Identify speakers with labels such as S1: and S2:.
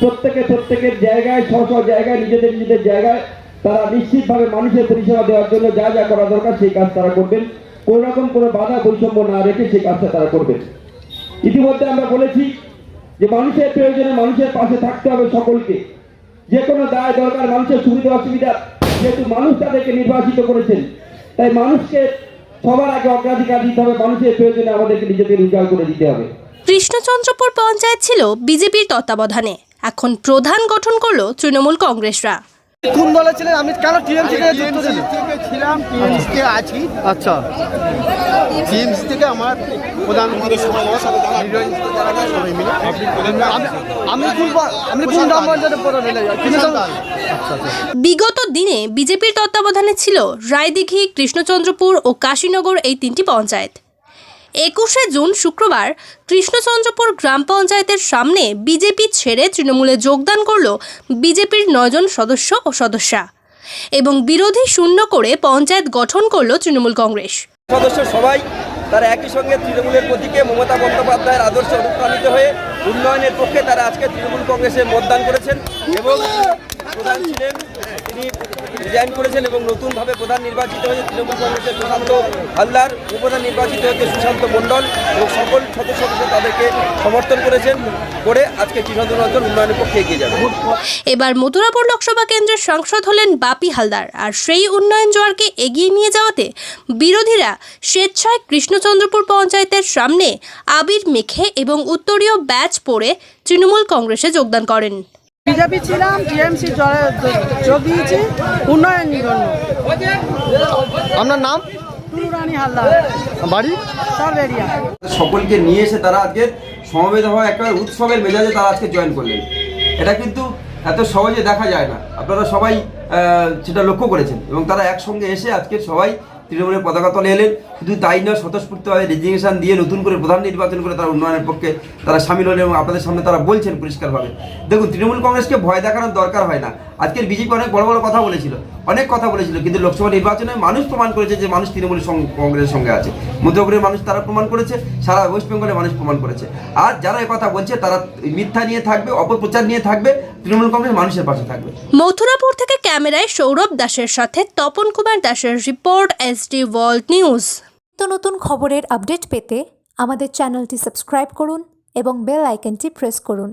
S1: প্রত্যেকের জায়গায় স্ব জায়গায় নিজেদের জায়গায় তারা নিশ্চিতভাবে মানুষের পরিষেবা দেওয়ার জন্য যা যা করা দরকার সেই কাজ তারা করবেন। কোন রকম কোনো বাধা বৈষম্য না রেখে সেই কাজটা তারা করবেন। ইতিমধ্যে আমরা বলেছি যে মানুষের প্রয়োজনে মানুষের পাশে থাকতে হবে সকলকে। যে কোনো দায় দরকার মানুষের সুবিধা অসুবিধা, যেহেতু মানুষ তাদেরকে নির্বাচিত করেছেন, তাই মানুষকে সবার আগে অগ্রাধিকার দিতে হবে। মানুষের প্রয়োজনে আমাদেরকে নিজেদের উজাড় করে দিতে হবে।
S2: কৃষ্ণচন্দ্রপুর পঞ্চায়েত ছিল বিজেপির তত্ত্বাবধানে, এখন প্রধান গঠন করলো তৃণমূল কংগ্রেসরা।
S3: কোন দলে ছিলেন? আমি কেন টিএমসি থেকে যুক্ত
S4: ছিলাম, টিএমসি তে আছি।
S3: আচ্ছা,
S4: টিএমসি থেকে আমার প্রধানমন্ত্রী
S3: আমি কোন গ্রাম পঞ্চায়েতের প্রধান এলাকা?
S2: বিগত দিনে বিজেপির তত্ত্বাবধানে ছিল রায়দিঘি, কৃষ্ণচন্দ্রপুর ও কাশীনগর এই তিনটি পঞ্চায়েত। 21শে জুন শুক্রবার কৃষ্ণচন্দ্রপুর গ্রাম পঞ্চায়েতের সামনে বিজেপি ছেড়ে তৃণমূলে যোগদান করল বিজেপির 9 জন সদস্য ও সদস্যা, এবং বিরোধী শূন্য করে পঞ্চায়েত গঠন করল তৃণমূল কংগ্রেস।
S5: সদস্য সবাই তারা একই সঙ্গে তৃণমূলের প্রতীকে মমতা বন্দ্যোপাধ্যায়ের আদর্শে অনুপ্রাণিত হয়ে উন্নয়নের পক্ষে তারা আজকে তৃণমূল কংগ্রেসে মতদান করেছেন এবং প্রধান ছিলেন তিনি রিজাইন করেছেন এবং নতুনভাবে প্রধান নির্বাচিত হয়েছে তৃণমূল কংগ্রেসের সুশান্ত হালদার, উপপ্রধান নির্বাচিত হয়েছে সুশান্ত মণ্ডল এবং সকল সদস্য তাদেরকে সমর্থন করেছেন করে আজকে কৃষ্ণচন্দ্র অঞ্চল উন্নয়নের পক্ষে এগিয়ে যাবে।
S2: এবার মথুরাপুর লোকসভা কেন্দ্রের সাংসদ হলেন বাপি হালদার, আর সেই উন্নয়ন জোয়ারকে এগিয়ে নিয়ে যাওয়াতে বিরোধীরা স্বেচ্ছায় কৃষ্ণচন্দ্রপুর পঞ্চায়েতের সামনে আবির মেখে এবং উত্তরীয় ব্যাচ পরে তৃণমূল কংগ্রেসে যোগদান করেন।
S6: বিজেপি ছিলাম, টিএমসি যোগ দিয়েছি উন্নয়নের জন্য।
S3: আপনার নাম?
S6: টুলুরানী হালদার,
S3: বাড়ি?
S6: সারবেরিয়া।
S5: সকলকে নিয়ে এসে তারা আজকে সমবেত হওয়া একটা উৎসবের মেজাজে তারা আজকে জয়েন করলেন। এটা কিন্তু এত সহজে দেখা যায় না, আপনারা সবাই সেটা লক্ষ্য করেছেন এবং তারা একসঙ্গে এসে আজকে সবাই তৃণমূলের পতাকা তলে এলেন। শুধু তাই নয়, স্বতঃস্ফূর্তভাবে রেজিগনেশন দিয়ে নতুন করে প্রধান নির্বাচন করে তারা উন্নয়নের পক্ষে তারা সামিল হলেন এবং আপনাদের সামনে তারা বলছেন পরিষ্কারভাবে। দেখুন, তৃণমূল কংগ্রেসকে ভয় দেখানোর দরকার হয় না। আজকের বিজেপি অনেক বড় বড় কথা বলেছিল, কিন্তু লোকসভা নির্বাচনে মানুষ প্রমাণ করেছে যে মানুষ তৃণমূল কংগ্রেসের সঙ্গে আছে। মধ্যপ্রদেশের মানুষ তারা প্রমাণ করেছে, সারা ওয়েস্ট বেঙ্গলের মানুষ প্রমাণ করেছে। আর যারা কথা বলছে তারা মিথ্যা নিয়ে থাকবে, অপপ্রচার নিয়ে থাকবে, তৃণমূল কংগ্রেস মানুষের পাশে থাকবে।
S2: মথুরাপুর থেকে ক্যামেরায় সৌরভ দাসের সাথে তপন কুমার দাসের রিপোর্ট, SD ওয়ার্ল্ড নিউজ।
S7: নতুন খবরের আপডেট পেতে আমাদের চ্যানেলটি সাবস্ক্রাইব করুন এবং বেল আইকনটি প্রেস করুন।